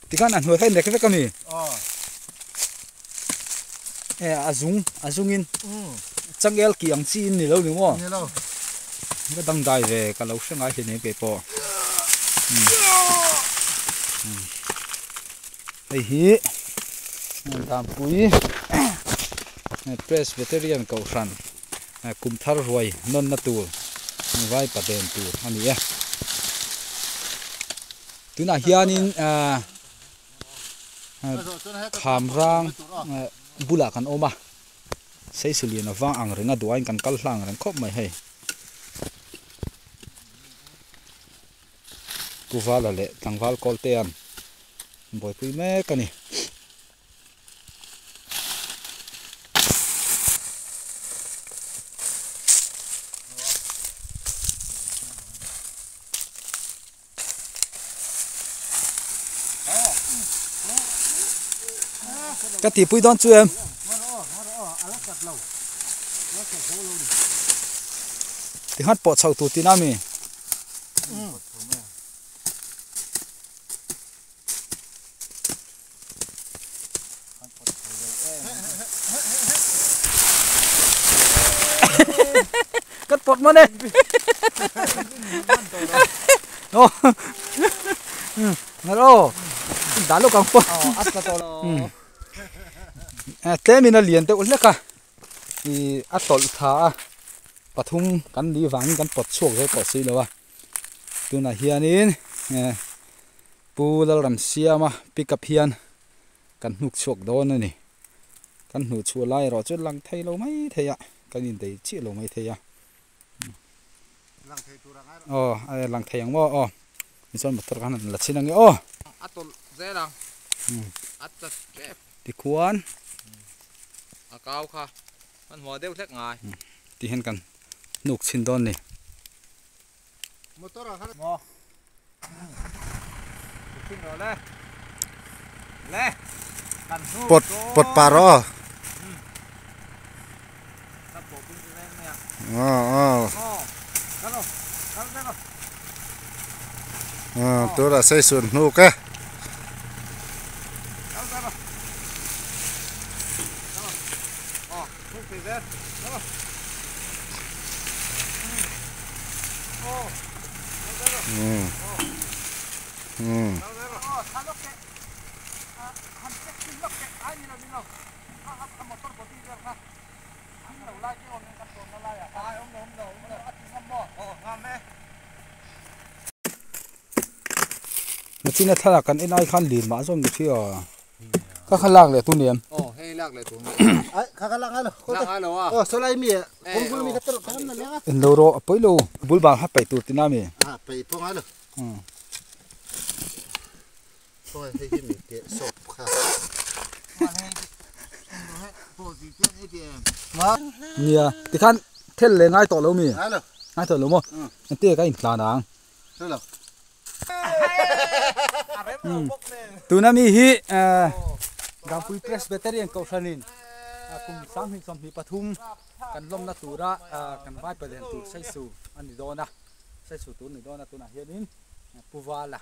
thì kan an hoi khai nek ve kami azung in changel ki ang chi ni lo ni mo ga dang dai ve ka lo sanga he ne pe po ai hi dam pui Presbyterian cầu san kum thar ruai non na tur vai paten tur ani tuna hianin kham rang bula kan oma sei sulian awang ang renga duain kan kal hlang rang khop mai hei puwala le tangwal koltean boy pui me kani cái tí bùi đón chú em thì hát bỏ sầu tụt tí nam mi cắt bột mất đây ô ngaro đá lô càng bột thế mình là liền tới uất cả thì atol thà pathum kan đi vang kan pot chuộc cái cỏ xí đâu à tu na hianin pu dal ram siama pick up hian kan nuk chuộc đó nữa nè kan nu chua lai rồi chút lăng thay lâu mấy thầy ạ kan nhìn thấy chỉ lâu mấy thầy ạ lăng thầy ang mo mình son một tờ kan là xin ang atol dễ lang atat kẹp thì cuốn cao khaมันหัวเดียวเล็กง่าย ที่เห็นกันนุกชินดอนนี่ปลดปลารอตัวละใส่ส่วนนุกแกที่นี่ถ้ากันไอ้นายขันลีนมาส่งอยู่ที่ก็ขันล่างเลยตัวเนียมให้ลากเลยตัวนี้ข้างล่างเหรอล่างเหรอสไลด์มีผมมีกระตุ้นข้างนั้นเนี่ยเอ็นโดโรไปลูบุลบาร์ฮับไปตัวที่น้ามีไปพวกนั้นเหรอพวกให้ที่มีเกะศพค่ะเนี่ยที่ขันเทนเลยง่ายต่อแล้วมีง่ายต่อแล้วมั้งอันเตี้ยก็อินทลานังตัวนั้นมีฮีดำปุยเพรสเบเตอรี่ของเขาชนินคุมสังหิสมหิปทุมกันลมนัตุระกันไว้ประเด็นตัวใช้สูอันนี้โดนนะใช้สูตัวนี้โดนนะตัวนั้นเฮียนินปูวาละ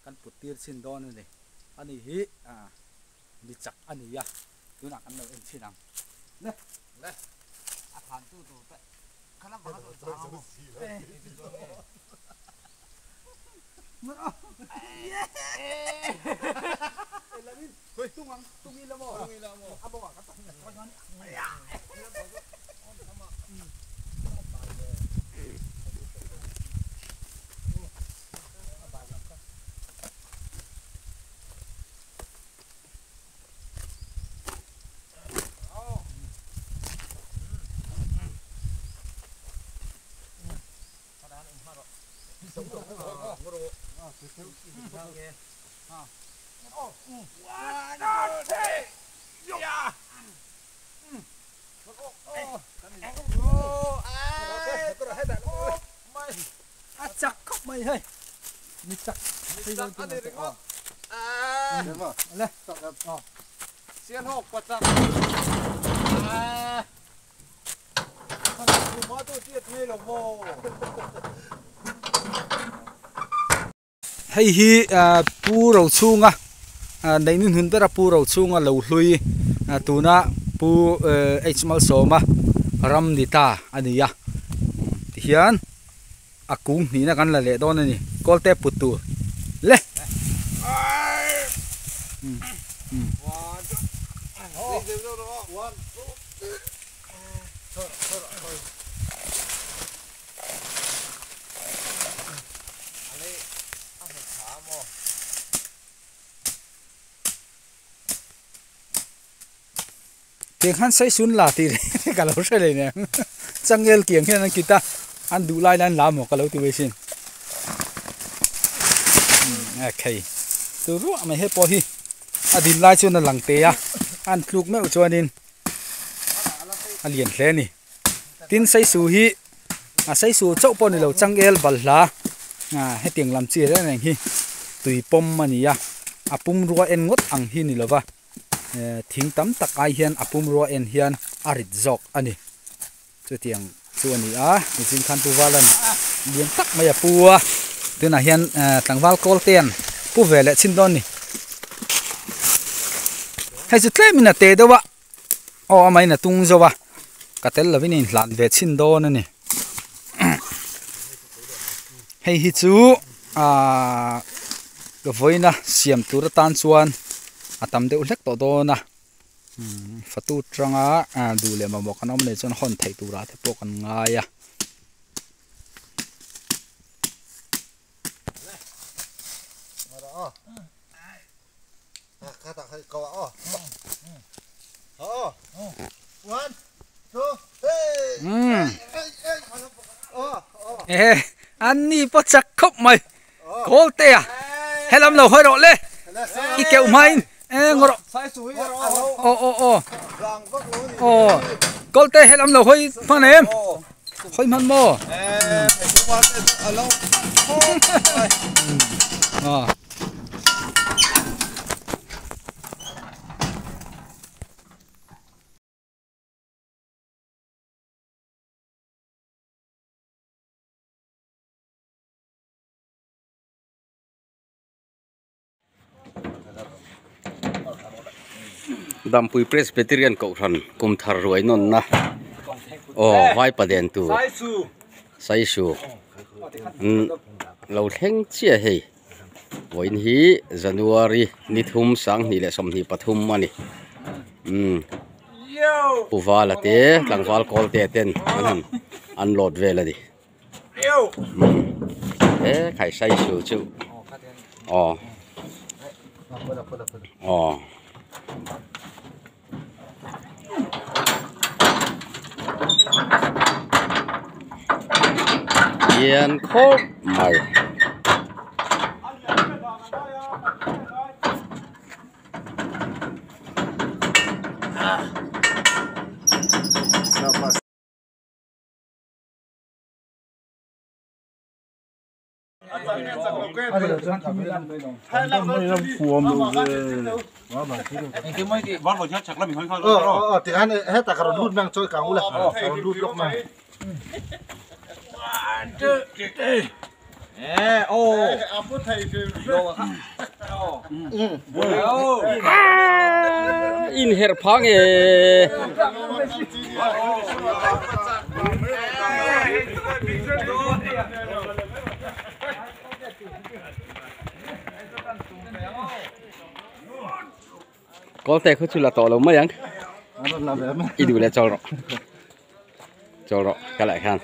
กันปุตตีสินโดนนี่อันนี้ฮีมีจักอันนี้ยะตัวนั้นกันเราเอ็นชินังเนี่ยอาหารตัวไปขนาดบ้านตัวจ้าวมันเอาเฮ้ยตุ้งนี่ละโม่อาบอกกันตั้งแต่ตอนนี้จักเข้าไม่ให้มีจักให้เราตัวนี้อ๋อเลยอ๋อเสียนหกกว่าจัก hay hi pu rau chunga nei nun hun bera pu rau chunga lo hlui tuna pu hmal soma ram dita ania hian akung ni na kan la le don ani kolte putu le tiếng hắn say sun là thì cả lâu say này nè chẳng nghe tiếng hiện kita anh đủ lại anh làm một cái lâu thì vậy xin ok từ lúc mà hết bỏ hi đi lại cho nó lằng tê à anh lúc mấy cho nên anh liền thế nè tin say su hi say su chậu bỏ này lâu chẳng nghe bật lá hết tiếng làm chi đấy này hi tùy pom mà nè pum ruột en ngót ăn hi nè lâu thính tắm tắc ai hiền apum ro en hiền arit zok ani chu tiang chu ani ni sin khan tu walan lian tak maya puwa tuna hiền tangwal kol ten pu vele chin don ni hay chu tle mina te do wa o amai na tung zo wa katel lovin in hlan ve chin don ani hay hi chu lo voina siam tur tan chuan atam de ulek to do na fatu tranga du le ma mo kanom ne chon hon thai tura the pok an nga ya kata kau one two ani po chak khop mai kol te à helam lo hoi ro le i keu mai ngoro kol te helam lo hoi phan em hoi man mo dam pui presbyterian ko than kum thar roi non na vai paden tu sai su lo theng chia he voin hi january ni thum sang ni le som ni pathum mani puwala te tlangwal kol te ten an lot vela di khai sai su chu yên khóc mày thì anh hết ta còn lút mang trôi cả ngũ là còn lút lốc mà in her phang có thể không chịu là to lắm mấy anh ít đủ là cho rồi cái lại khan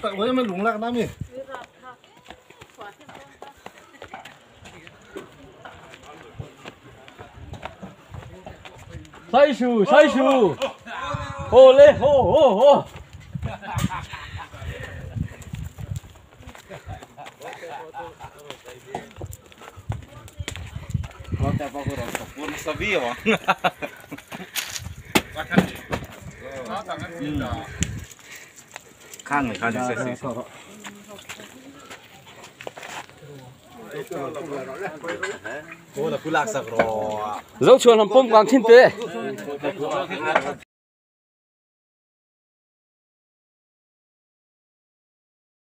tại với mình lúng lạc lắm nhỉ sai su hô lê hô ข้างเลยข้างใส่สี dấu chuồn làm pom quang chín tế